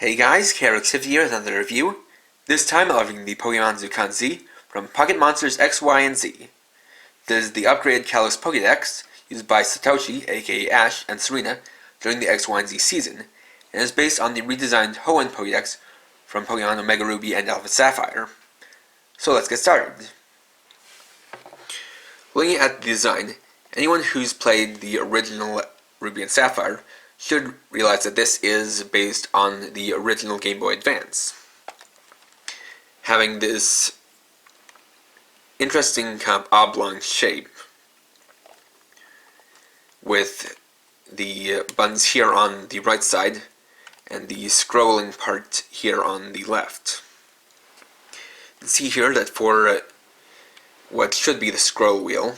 Hey guys, XY&Z here with another review. This time I'll be reviewing the Pokemon Zukan Z from Pocket Monsters XY&Z. This is the upgraded Kalos Pokedex used by Satoshi, aka Ash, and Serena during the XY&Z season, and is based on the redesigned Hoenn Pokedex from Pokemon Omega Ruby and Alpha Sapphire. So let's get started. Looking at the design, anyone who's played the original Ruby and Sapphire should realize that this is based on the original Game Boy Advance, having this interesting kind of oblong shape with the buttons here on the right side and the scrolling part here on the left. You can see here that for what should be the scroll wheel,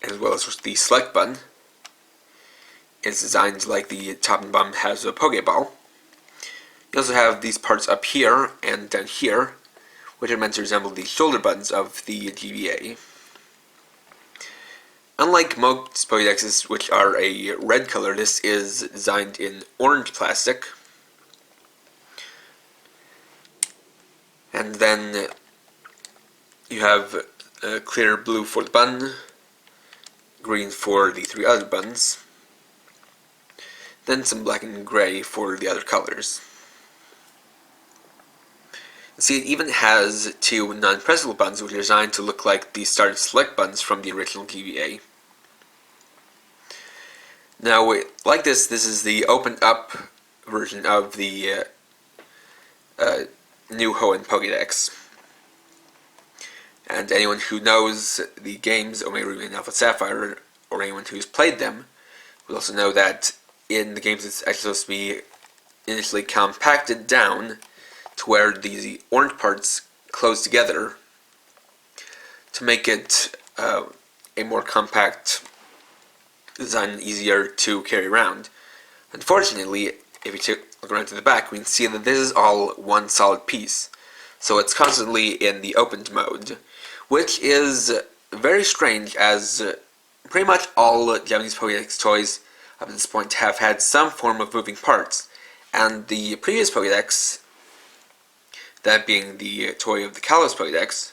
as well as the select button, is designed like the top and bottom has a Pokeball. You also have these parts up here and down here, which are meant to resemble the shoulder buttons of the GBA. Unlike most Pokedexes, which are a red color, this is designed in orange plastic. And then you have clear blue for the button, green for the three other buttons, then some black and gray for the other colors. See, it even has two non-pressable buttons which are designed to look like the start and select buttons from the original GBA. Now, like this is the opened up version of the new Hoenn Pokedex. And anyone who knows the games Omega Ruby and Alpha Sapphire, or anyone who's played them, will also know that in the games it's actually supposed to be initially compacted down to where the orange parts close together to make it a more compact design, easier to carry around. Unfortunately, if you look around to the back, we can see that this is all one solid piece. So it's constantly in the opened mode, which is very strange, as pretty much all Japanese Pokédex toys up to this point have had some form of moving parts, and the previous Pokédex, that being the toy of the Kalos Pokédex,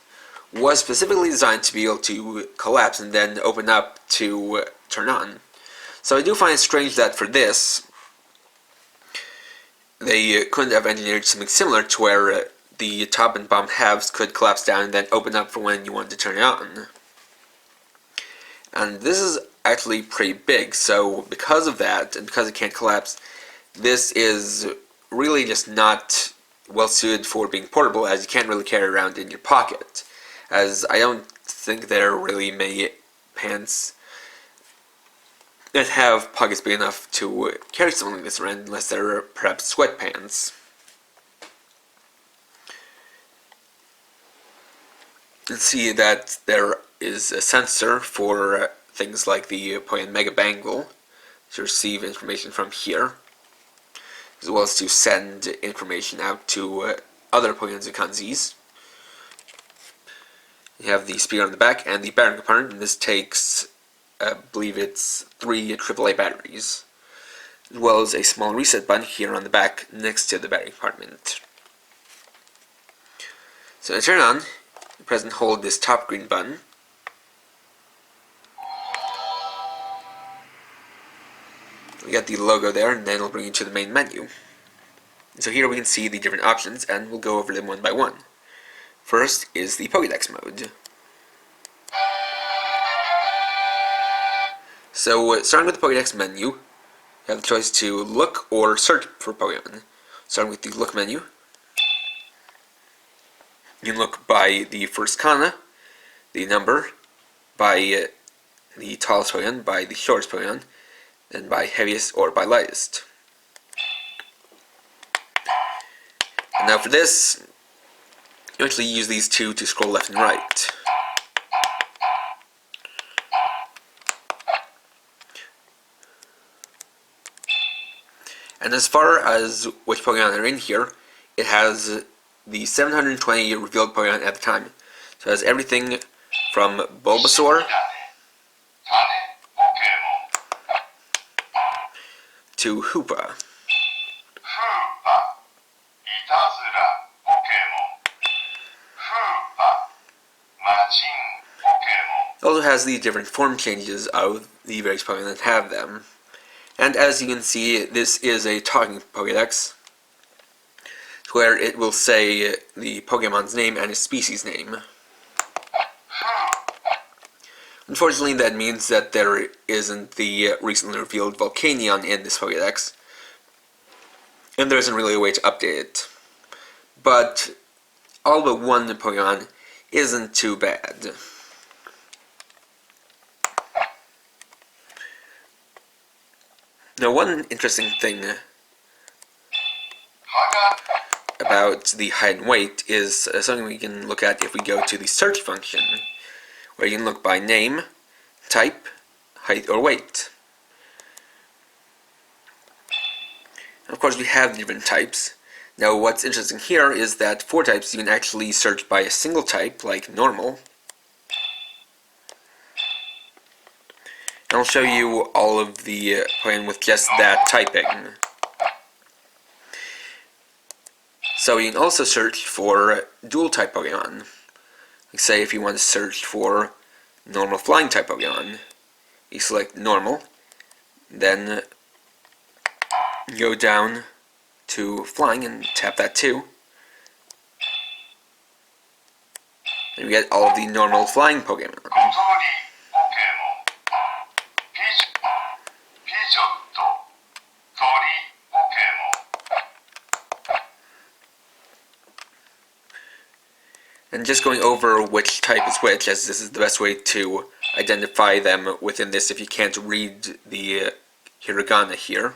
was specifically designed to be able to collapse and then open up to turn on. So I do find it strange that for this, they couldn't have engineered something similar to where the top and bottom halves could collapse down and then open up for when you wanted to turn it on. And this is actually pretty big, so because of that, and because it can't collapse, this is really just not well suited for being portable, as you can't really carry it around in your pocket, as I don't think there are really many pants that have pockets big enough to carry something like this around, unless they're perhaps sweatpants. You can see that there is a sensor for things like the Pokemon Mega Bangle to receive information from here, as well as to send information out to other Pokemon Zukan Zs. You have the speaker on the back and the battery compartment, and this takes, I believe it's 3 AAA batteries, as well as a small reset button here on the back next to the battery compartment. So to turn on, you press and hold this top green button. We got the logo there, and then it'll bring you to the main menu. So here we can see the different options, and we'll go over them one by one. First is the Pokedex mode. So starting with the Pokedex menu, you have the choice to look or search for Pokemon. Starting with the look menu, you can look by the first kana, the number, by the tallest Pokemon, by the shortest Pokemon, then by heaviest or by lightest. And now for this, you actually use these two to scroll left and right. And as far as which Pokemon are in here, it has the 720 revealed Pokemon at the time. So it has everything from Bulbasaur to Hoopa. also has the different form changes of the various Pokemon that have them. And as you can see, this is a talking Pokédex, where it will say the Pokemon's name and its species name. Unfortunately, that means that there isn't the recently revealed Volcanion in this Pokédex, and there isn't really a way to update it. But all but one Pokemon isn't too bad. Now, one interesting thing about the height and weight is something we can look at if we go to the search function, where you can look by name, type, height, or weight. And of course, we have different types. Now, what's interesting here is that for types, you can actually search by a single type, like normal. And I'll show you all of the Pokemon with just that typing. So you can also search for dual type Pokemon. Like say if you want to search for normal flying type Pokemon, you select normal, then go down to flying and tap that too. And you get all of the normal flying Pokemon. And just going over which type is which, as this is the best way to identify them within this if you can't read the hiragana here.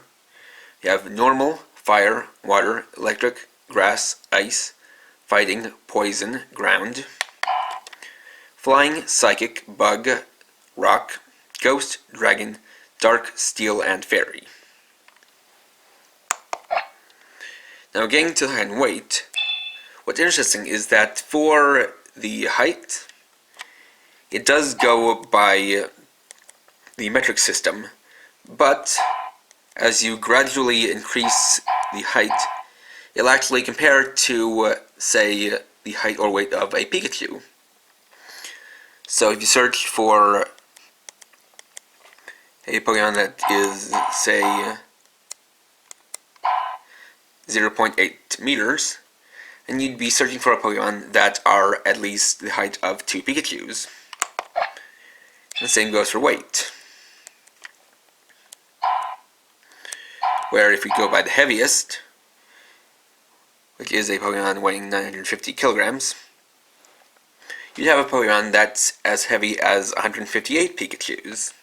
You have normal, fire, water, electric, grass, ice, fighting, poison, ground, flying, psychic, bug, rock, ghost, dragon, dark, steel, and fairy. Now getting to the height and weight, what's interesting is that for the height, it does go by the metric system, but as you gradually increase the height, it'll actually compare to, say, the height or weight of a Pikachu. So if you search for a Pokemon that is, say, 0.8 meters, and you'd be searching for a Pokemon that are at least the height of 2 Pikachus. And the same goes for weight, where if we go by the heaviest, which is a Pokemon weighing 950 kilograms, you'd have a Pokemon that's as heavy as 158 Pikachus.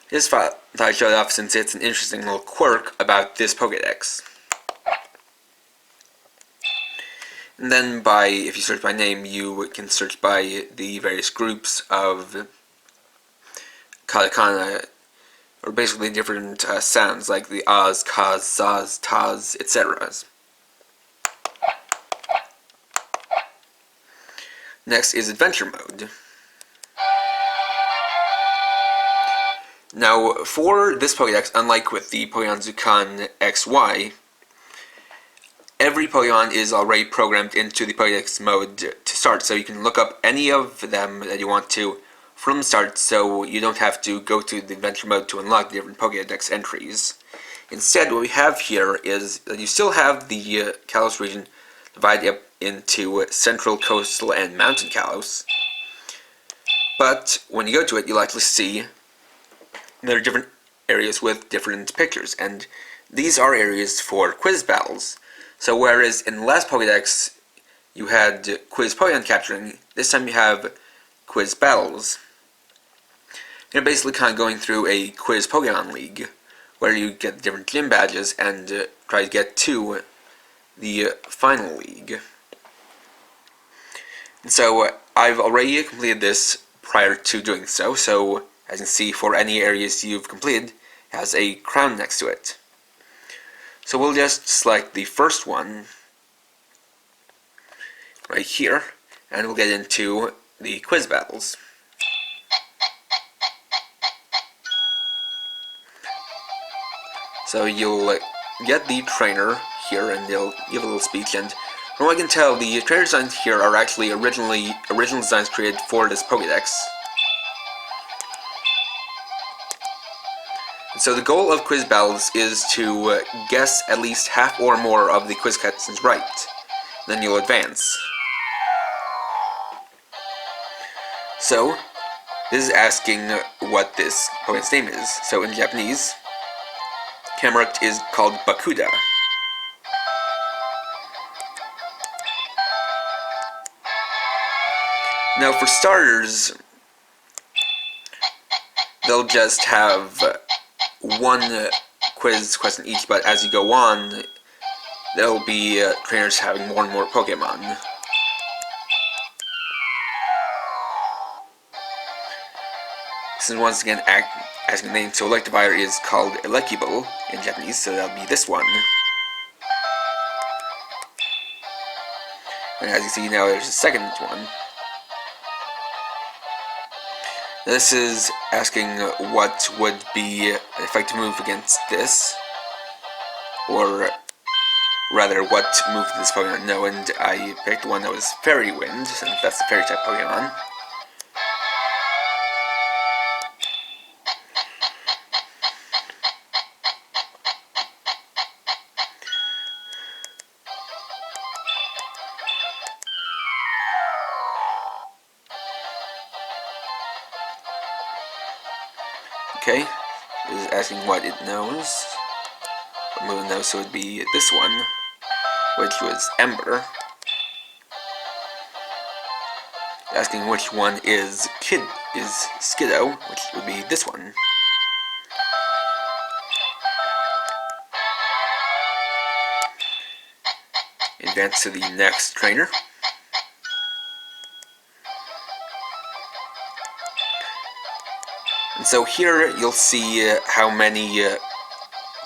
Just thought I'd show it off since it's an interesting little quirk about this Pokédex. And then if you search by name, you can search by the various groups of katakana, or basically different sounds, like the ahs, kas, zas, tas, etc. Next is Adventure Mode. Now, for this Pokédex, unlike with the Pokemon Zukan XY, every Pokemon is already programmed into the Pokédex mode to start, so you can look up any of them that you want to from the start, so you don't have to go to the Adventure Mode to unlock the different Pokédex entries. Instead, what we have here is that you still have the Kalos region divided up into Central, Coastal, and Mountain Kalos, but when you go to it, you'll actually see there are different areas with different pictures, and these are areas for quiz battles. So whereas in the last Pokédex you had quiz Pokemon capturing, this time you have quiz battles. You're basically kind of going through a quiz Pokemon League, where you get different gym badges and try to get to the final league. And so I've already completed this prior to doing so, so as you can see, for any areas you've completed, it has a crown next to it. So we'll just select the first one right here, and we'll get into the quiz battles. So you'll get the trainer here, and they'll give a little speech, and from what I can tell, the trainer designs here are actually original designs created for this Pokédex. So the goal of quiz battles is to guess at least half or more of the quiz questions right. Then you'll advance. So, this is asking what this Pokemon's name is. So in Japanese, Camerupt is called Bakuda. Now for starters, they'll just have one quiz question each, but as you go on, there'll be trainers having more and more Pokemon. This is once again asking the name, so Electivire is called Elekibo in Japanese, so that'll be this one. And as you see now, there's a second one. This is asking what would be an effective move against this, or rather, what move did this Pokemon know, and I picked one that was Fairy Wind, since that's the Fairy type Pokemon. Okay, this is asking what it knows. What move it knows, so it would be this one, which was Ember. Asking which one is Skiddo, which would be this one. Advance to the next trainer. And so here you'll see how many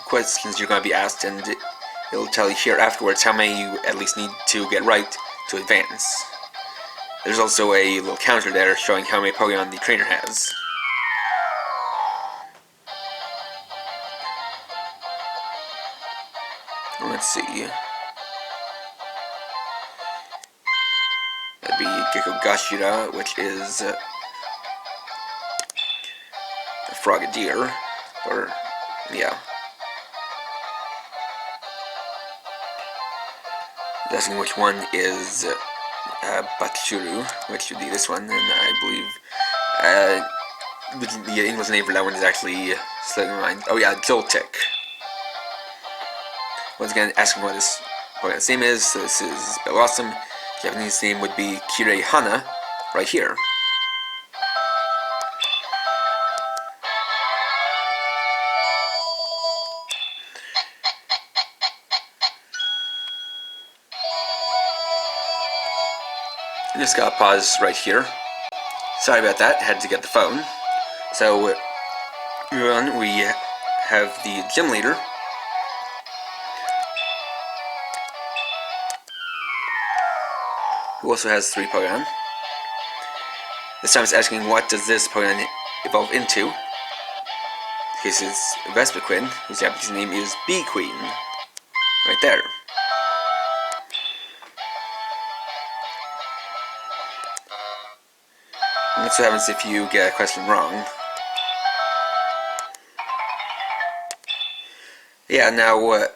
questions you're going to be asked, and it'll tell you here afterwards how many you at least need to get right to advance. There's also a little counter there showing how many Pokemon the trainer has. Let's see. That'd be Gekogashira, which is a Frogadier, or yeah. Asking which one is Batshuru, which would be this one, and I believe the English name for that one is actually slipping my mind. Oh yeah, Joltik. Once again, asking what this Pokemon's name is. So this is Bellossom. Japanese name would be Kirei-hana, right here. I just got pause right here. Sorry about that, had to get the phone. So, we have the gym leader. Who also has 3 Pokemon. This time it's asking what does this Pokemon evolve into. This is Vespiquen, whose Japanese name is Bee Queen. Right there. And that's what happens if you get a question wrong. Yeah, now,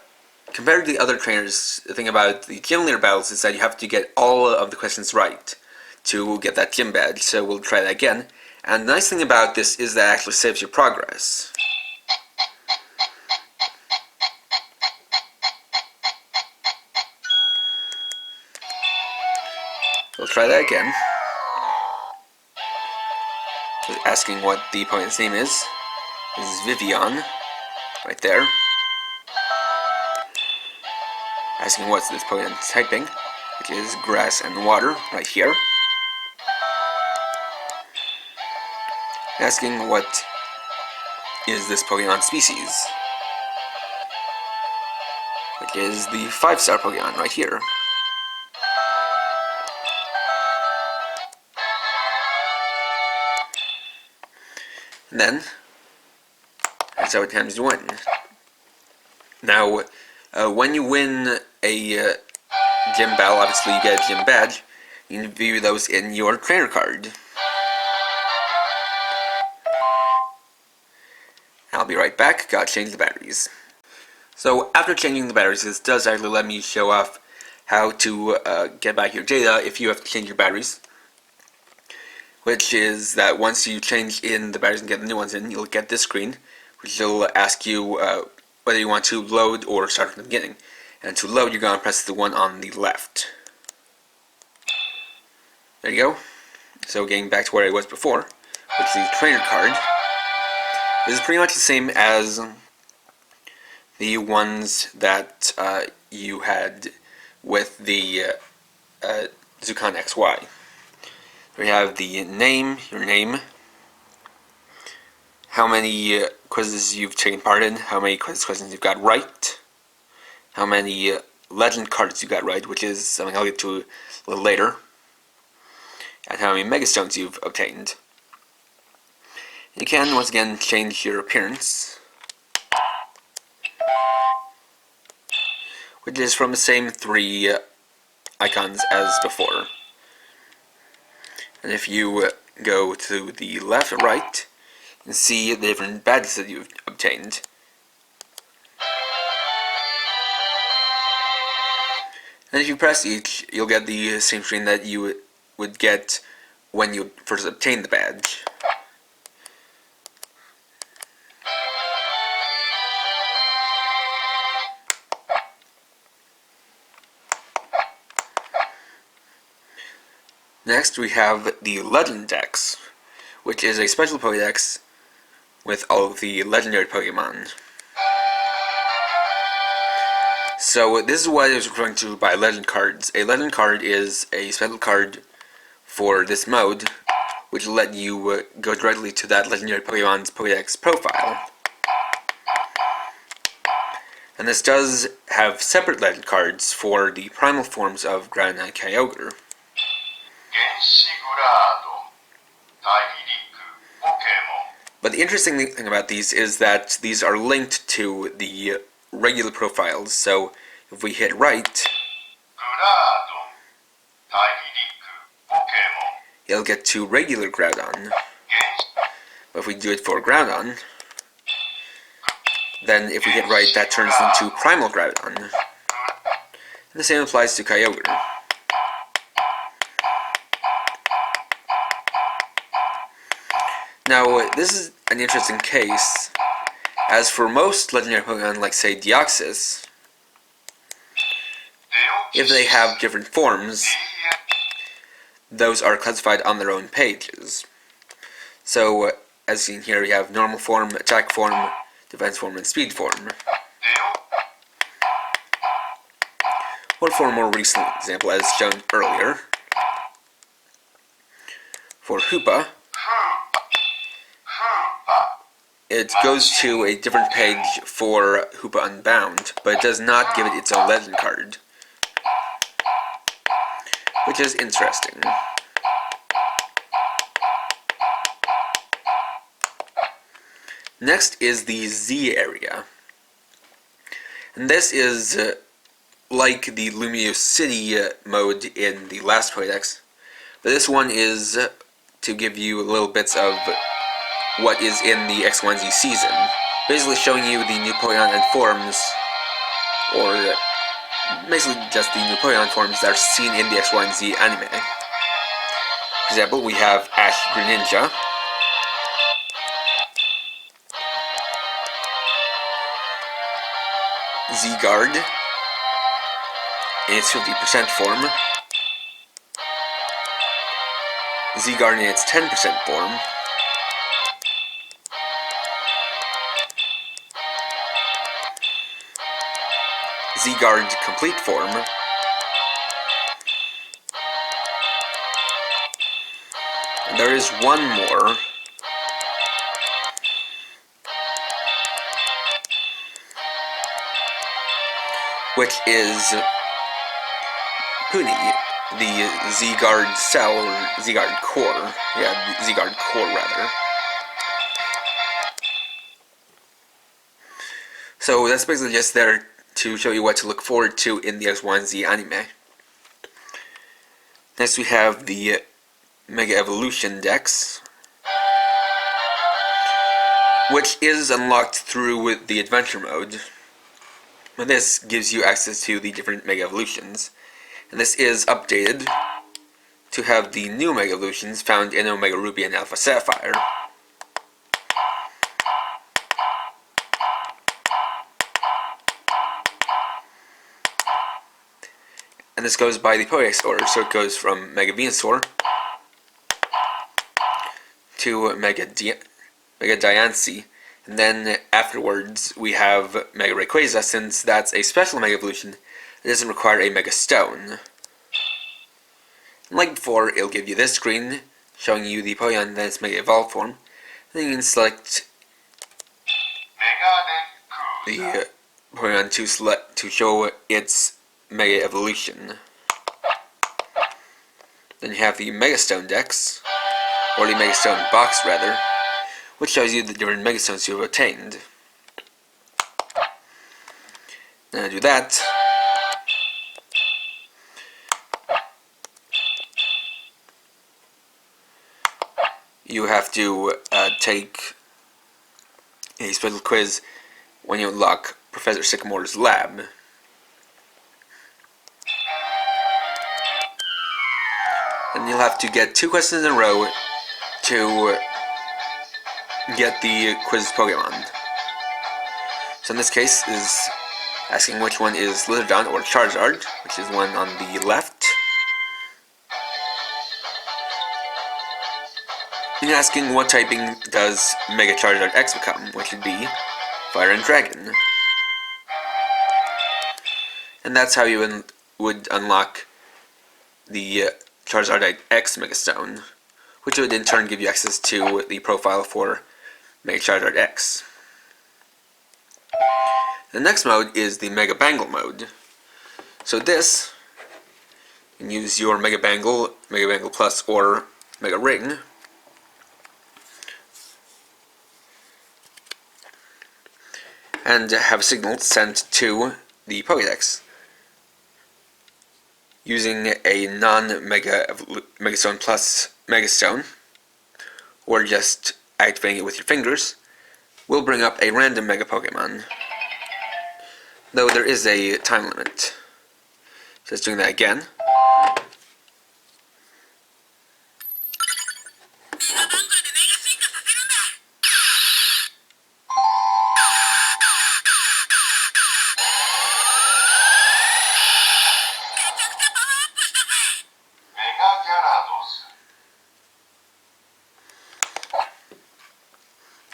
compared to the other trainers, the thing about the gym leader battles is that you have to get all of the questions right to get that gym badge, so we'll try that again. And the nice thing about this is that it actually saves your progress. We'll try that again. Asking what the opponent's name is. This is Vivian, right there. Asking what's this Pokemon's typing, which is grass and water, right here. Asking what is this Pokemon species, which is the 5-star Pokemon, right here. And then, that's how it times to win. Now, when you win a gym battle, obviously you get a gym badge. You can view those in your trainer card. Now be right back. Gotta change the batteries. So after changing the batteries, this does actually let me show off how to get back your data if you have to change your batteries. Which is that once you change in the batteries and get the new ones in, you'll get this screen, which will ask you whether you want to load or start from the beginning. And to load, you're going to press the one on the left. There you go. So getting back to where I was before, which is the trainer card. This is pretty much the same as the ones that you had with the Zukan XY. We have the name, your name, how many quizzes you've taken part in, how many questions you've got right, how many legend cards you got right, which is something I'll get to a little later, and how many megastones you've obtained. You can once again change your appearance, which is from the same three icons as before. And if you go to the left or right, you can see the different badges that you've obtained. And if you press each, you'll get the same screen that you would get when you first obtained the badge. Next we have the Legend Dex, which is a special Pokedex with all of the legendary Pokemon. So this is what I was referring to by legend cards. A legend card is a special card for this mode, which will let you go directly to that legendary Pokemon's Pokedex profile. And this does have separate legend cards for the primal forms of Ground and Kyogre. But the interesting thing about these is that these are linked to the regular profiles. So if we hit right, it'll get to regular Groudon. But if we do it for Groudon, then if we hit right, that turns into Primal Groudon. And the same applies to Kyogre. Now, this is an interesting case, as for most legendary Pokemon, like say Deoxys, if they have different forms, those are classified on their own pages. So, as seen here, we have normal form, attack form, defense form, and speed form. Or for a more recent example, as shown earlier, for Hoopa, it goes to a different page for Hoopa Unbound, but it does not give it its own legend card, which is interesting. Next is the Z area, and this is like the Lumiose City mode in the last Pokedex, but this one is to give you little bits of what is in the XY&Z season, basically showing you the new Pokemon and forms, or basically just the new Pokemon forms that are seen in the XY&Z anime. For example, we have Ash Greninja, Z-Guard in its 50% form, Z-Guard in its 10% form, Z-Guard complete form, and there is one more, which is Puni, the Z-Guard Cell, or Z-Guard Core. Yeah, Z-Guard Core, rather. So that's basically just there to show you what to look forward to in the XY&Z anime. Next we have the Mega Evolution Dex. which is unlocked through the adventure mode. And this gives you access to the different Mega Evolutions. And this is updated to have the new Mega Evolutions found in Omega Ruby and Alpha Sapphire. And this goes by the Pokedex order, so it goes from Mega Venusaur to Mega Diancie, and then afterwards we have Mega Rayquaza, since that's a special Mega Evolution that doesn't require a Mega Stone. And like before, it'll give you this screen showing you the Pokemon in its Mega Evolved form. Then you can select the Pokemon to show its Mega Evolution. Then you have the Mega Stone Dex, or the Mega Stone Box rather, which shows you the different Mega Stones you have obtained. Then I do that. You have to take a special quiz when you unlock Professor Sycamore's lab. And you'll have to get 2 questions in a row to get the quiz Pokemon. So in this case is asking which one is Lizardon or Charizard, which is one on the left. And asking what typing does Mega Charizard X become, which would be Fire and Dragon. And that's how you would unlock the Charizard X Mega Stone, which would in turn give you access to the profile for Mega Charizard X. The next mode is the Mega Bangle mode. So this, you can use your Mega Bangle Plus, or Mega Ring. And have a signal sent to the Pokédex using a non-Mega Stone Plus Mega Stone, or just activating it with your fingers, will bring up a random Mega Pokemon. Though there is a time limit. Just doing that again.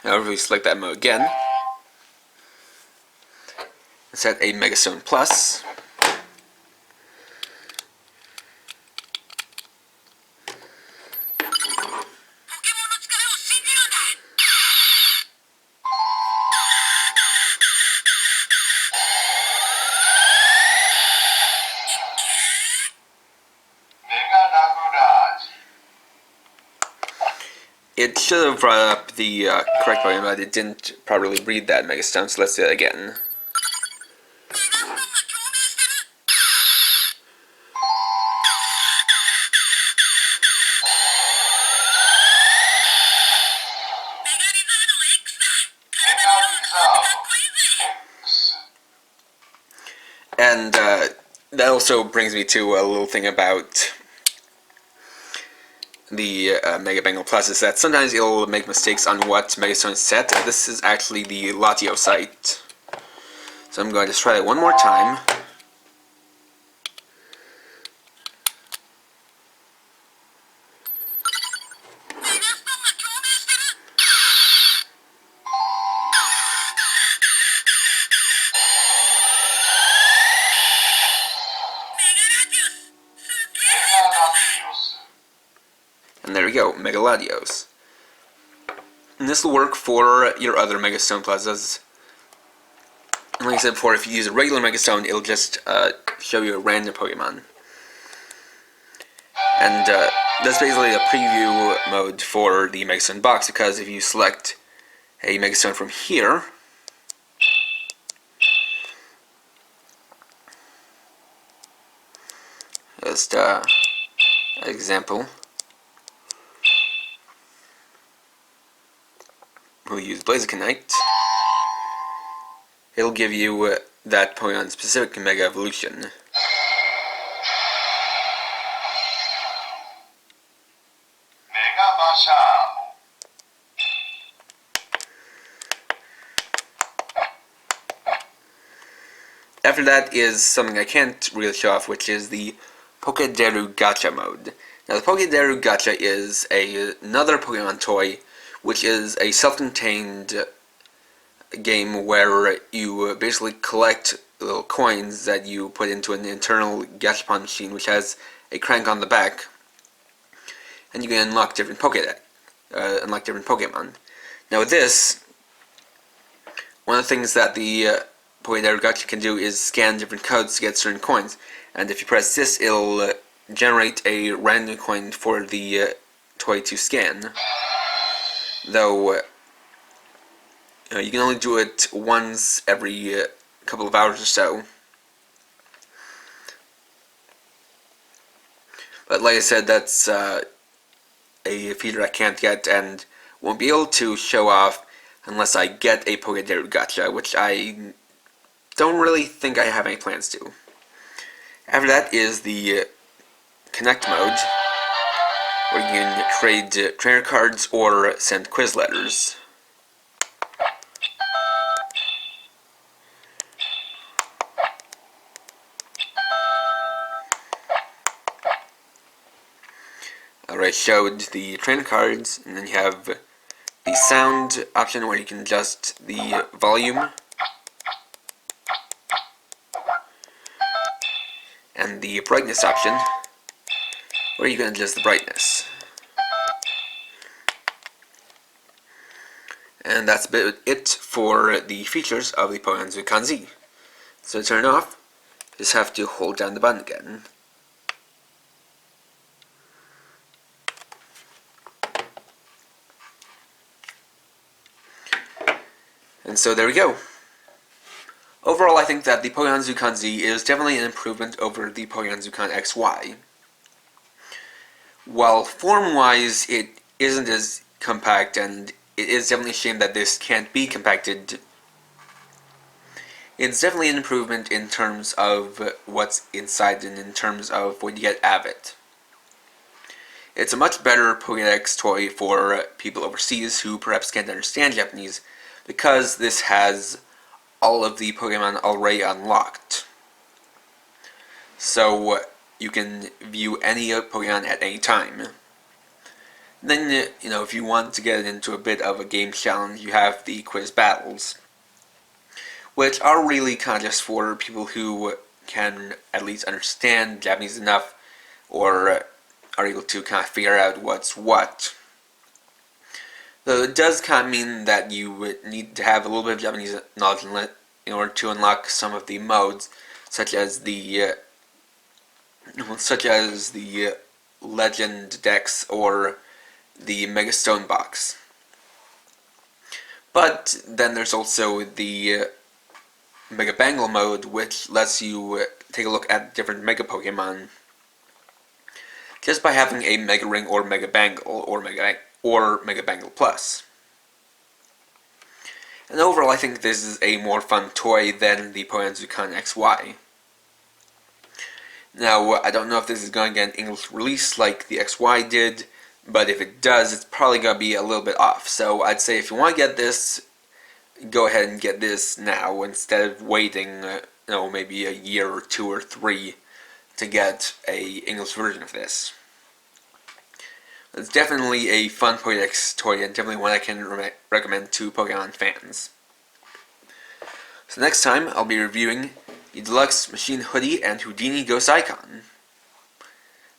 Now if we select that mode again, set a Mega Stone Plus. It should have brought up the correct Pokemon, but it didn't properly breed that Mega Stone, so let's do that again. And that also brings me to a little thing about the Mega Bangle Plus, is that sometimes it'll make mistakes on what Mega Stone is set. This is actually the Latio site. So I'm going to try that one more time. And there we go, Mega Latios. And this will work for your other Mega Stone Plazas. And like I said before, if you use a regular Mega Stone, it'll just show you a random Pokemon. And that's basically a preview mode for the Mega Stone box, because if you select a Mega Stone from here, just an example. example, use Blazikenite, it'll give you that Pokemon specific Mega Evolution. After that is something I can't really show off, which is the Pokedex gacha mode. Now the Pokedex gacha is another Pokemon toy, which is a self-contained game where you basically collect little coins that you put into an internal gachapon machine, which has a crank on the back, and you can unlock different Pokemon. Now with this, one of the things that the Pokedex gacha can do is scan different codes to get certain coins, and if you press this, it'll generate a random coin for the toy to scan. Though you can only do it once every couple of hours or so. But like I said, that's a feature I can't get and won't be able to show off unless I get a Pokedex gacha, which I don't really think I have any plans to. After that is the Connect mode, where you can trade trainer cards or send quiz letters. I already showed the trainer cards, and then you have the sound option where you can adjust the volume, and the brightness option where you can adjust the brightness. And that's it for the features of the Pokemon Zukan Z. So to turn it off, you just have to hold down the button again. And so there we go. Overall, I think that the Pokemon Zukan Z is definitely an improvement over the Pokemon Zukan XY. While form-wise it isn't as compact, and it is definitely a shame that this can't be compacted, it's definitely an improvement in terms of what's inside and in terms of what you get out of it. It's a much better Pokédex toy for people overseas who perhaps can't understand Japanese, because this has all of the Pokemon already unlocked. So you can view any Pokemon at any time. Then, if you want to get into a bit of a game challenge, you have the quiz battles, which are really kind of just for people who can at least understand Japanese enough, or are able to kind of figure out what's what. Though it does kind of mean that you would need to have a little bit of Japanese knowledge in order to unlock some of the modes, such as the Legend Dex or the Mega Stone Box. But then there's also the Mega Bangle mode, which lets you take a look at different Mega Pokemon just by having a Mega Ring or Mega Bangle or Mega Bangle Plus. And overall, I think this is a more fun toy than the Pokemon Zukan XY. Now, I don't know if this is going to get an English release like the XY did, but if it does, it's probably going to be a little bit off. So I'd say if you want to get this, go ahead and get this now instead of waiting, maybe a year or 2 or 3 to get a English version of this. It's definitely a fun Pokedex toy, and definitely one I can recommend to Pokemon fans. So next time, I'll be reviewing the Deluxe Machine Hoodie and Houdini Ghost Icon.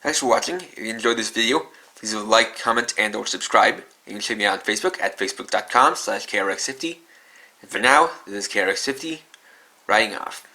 Thanks for watching. If you enjoyed this video, please leave a like, comment, and or subscribe. You can check me out on Facebook at facebook.com/krx50. And for now, this is KRX50, writing off.